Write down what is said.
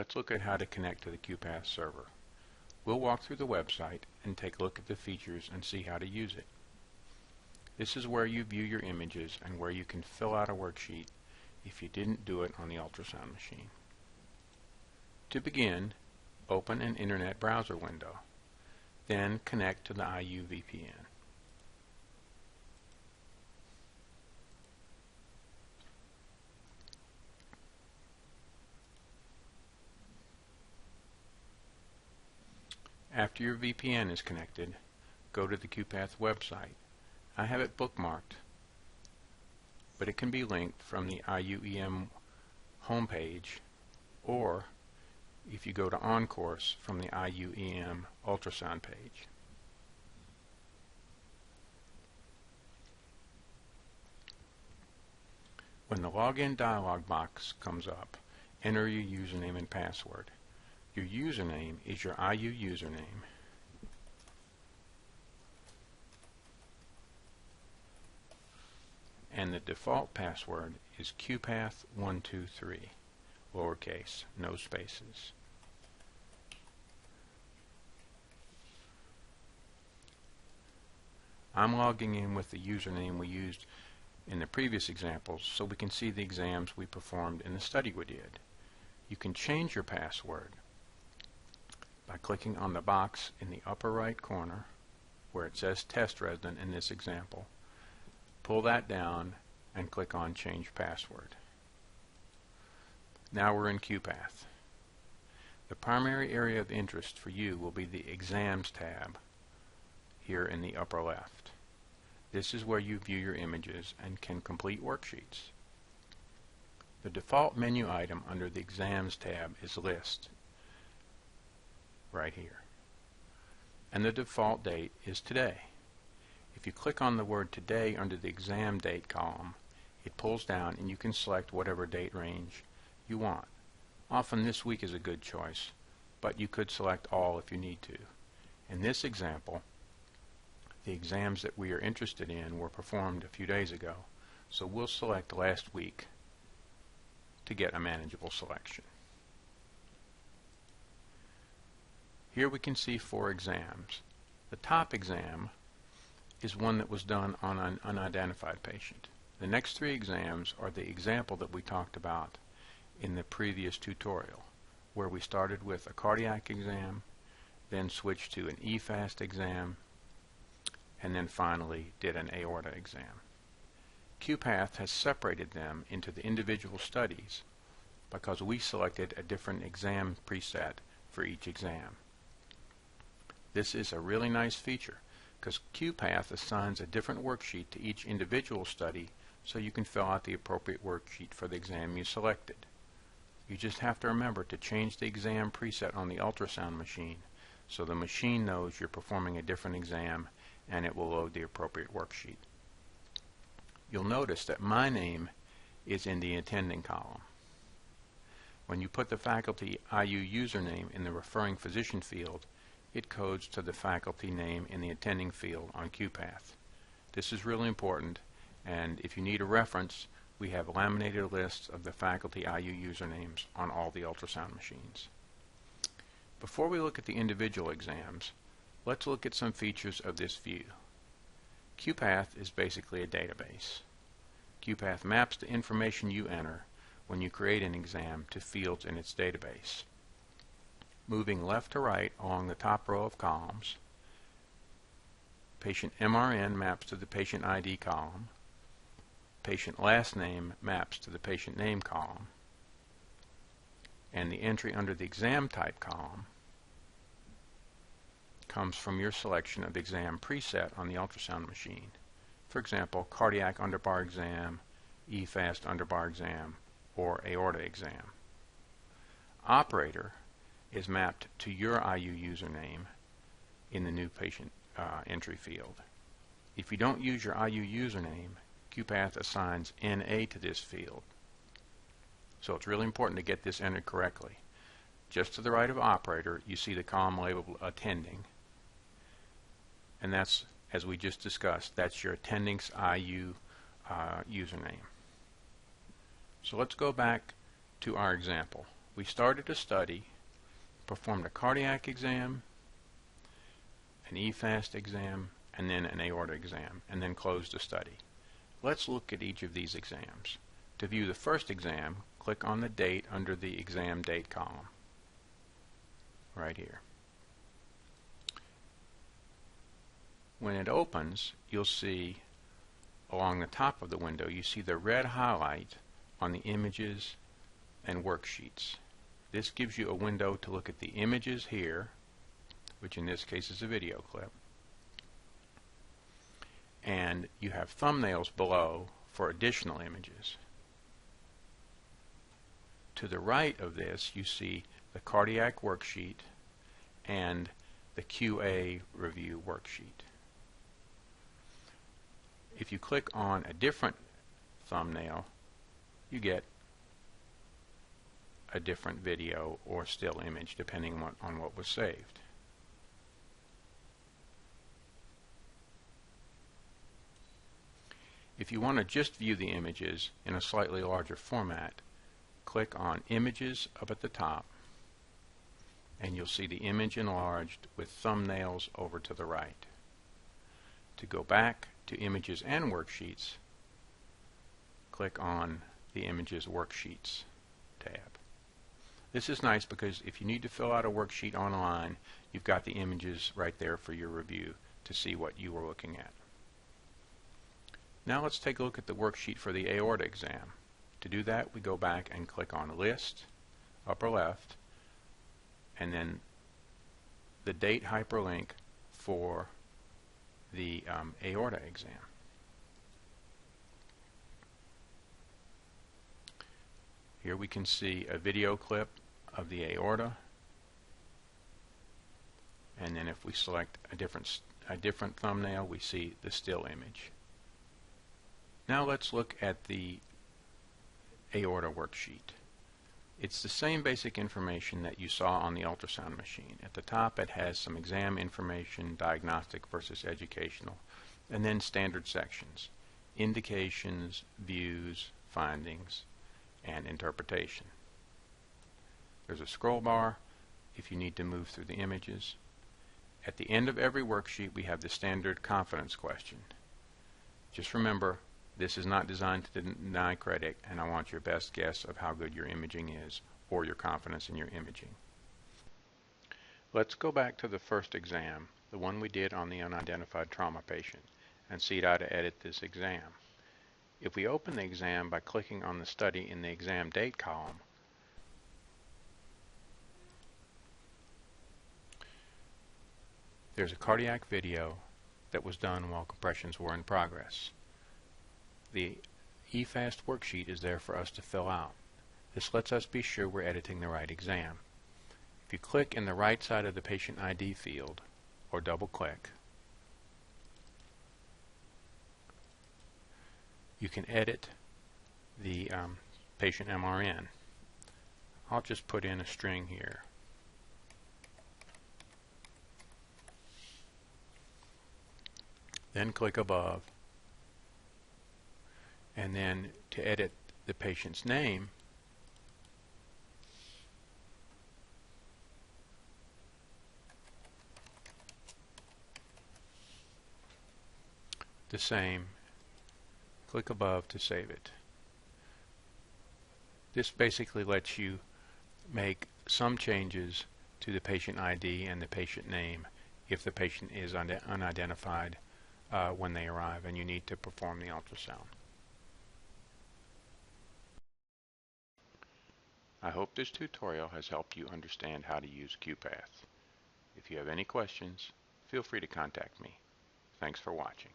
Let's look at how to connect to the Qpath server. We'll walk through the website and take a look at the features and see how to use it. This is where you view your images and where you can fill out a worksheet if you didn't do it on the ultrasound machine. To begin, open an internet browser window. Then connect to the IU VPN. After your VPN is connected, go to the Qpath website. I have it bookmarked, but it can be linked from the IUEM homepage, or if you go to OnCourse, from the IUEM ultrasound page. When the login dialog box comes up, enter your username and password. Your username is your IU username, and the default password is Qpath123, lowercase, no spaces. I'm logging in with the username we used in the previous examples so we can see the exams we performed in the study we did. You can change your password by clicking on the box in the upper right corner where it says Test Resident in this example. Pull that down and click on Change Password. Now we're in Qpath. The primary area of interest for you will be the Exams tab here in the upper left. This is where you view your images and can complete worksheets. The default menu item under the Exams tab is List, right here. And the default date is today. If you click on the word Today under the Exam Date column, it pulls down and you can select whatever date range you want. Often this week is a good choice, but you could select all if you need to. In this example, the exams that we are interested in were performed a few days ago, so we'll select last week to get a manageable selection. Here we can see 4 exams. The top exam is one that was done on an unidentified patient. The next 3 exams are the example that we talked about in the previous tutorial, where we started with a cardiac exam, then switched to an EFAST exam, and then finally did an aorta exam. Qpath has separated them into the individual studies because we selected a different exam preset for each exam. This is a really nice feature because Qpath assigns a different worksheet to each individual study so you can fill out the appropriate worksheet for the exam you selected. You just have to remember to change the exam preset on the ultrasound machine so the machine knows you're performing a different exam and it will load the appropriate worksheet. You'll notice that my name is in the attending column. When you put the faculty IU username in the referring physician field, it codes to the faculty name in the attending field on Qpath. This is really important, and if you need a reference, we have laminated lists of the faculty IU usernames on all the ultrasound machines. Before we look at the individual exams, let's look at some features of this view. Qpath is basically a database. Qpath maps the information you enter when you create an exam to fields in its database. Moving left to right along the top row of columns, patient MRN maps to the patient ID column, patient last name maps to the patient name column, and the entry under the exam type column comes from your selection of exam preset on the ultrasound machine. For example, cardiac underbar exam, EFAST underbar exam, or aorta exam. Operator is mapped to your IU username in the new patient entry field. If you don't use your IU username, Qpath assigns NA to this field. So it's really important to get this entered correctly. Just to the right of operator, you see the column labeled attending, and that's, as we just discussed, that's your attending's IU username. So let's go back to our example. we started a study, performed a cardiac exam, an EFAST exam, and then an aorta exam, and then closed the study. Let's look at each of these exams. To view the first exam, click on the date under the exam date column, right here. When it opens, you'll see along the top of the window, you see the red highlight on the images and worksheets. This gives you a window to look at the images here, which in this case is a video clip, and you have thumbnails below for additional images. To the right of this, you see the cardiac worksheet and the QA review worksheet. If you click on a different thumbnail, you get a different video or still image depending on what was saved. If you want to just view the images in a slightly larger format, click on Images up at the top, and you'll see the image enlarged with thumbnails over to the right. To go back to Images and Worksheets, click on the Images Worksheets tab. This is nice because if you need to fill out a worksheet online, you've got the images right there for your review to see what you were looking at. Now let's take a look at the worksheet for the aorta exam. To do that, we go back and click on List, upper left, and then the date hyperlink for the aorta exam. Here we can see a video clip of the aorta, and then if we select a different thumbnail, we see the still image. Now let's look at the aorta worksheet. It's the same basic information that you saw on the ultrasound machine. At the top it has some exam information, diagnostic versus educational, and then standard sections: indications, views, findings, and interpretation. There's a scroll bar if you need to move through the images. At the end of every worksheet we have the standard confidence question. Just remember, this is not designed to deny credit, and I want your best guess of how good your imaging is or your confidence in your imaging. Let's go back to the first exam, the one we did on the unidentified trauma patient, and see how to edit this exam. If we open the exam by clicking on the study in the exam date column, there's a cardiac video that was done while compressions were in progress. The EFAST worksheet is there for us to fill out. This lets us be sure we're editing the right exam. If you click in the right side of the patient ID field, or double click, you can edit the patient MRN. I'll just put in a string here. Then click above, and then to edit the patient's name, the same, click above to save it. This basically lets you make some changes to the patient ID and the patient name if the patient is unidentified when they arrive and you need to perform the ultrasound. I hope this tutorial has helped you understand how to use Qpath. If you have any questions, feel free to contact me. Thanks for watching.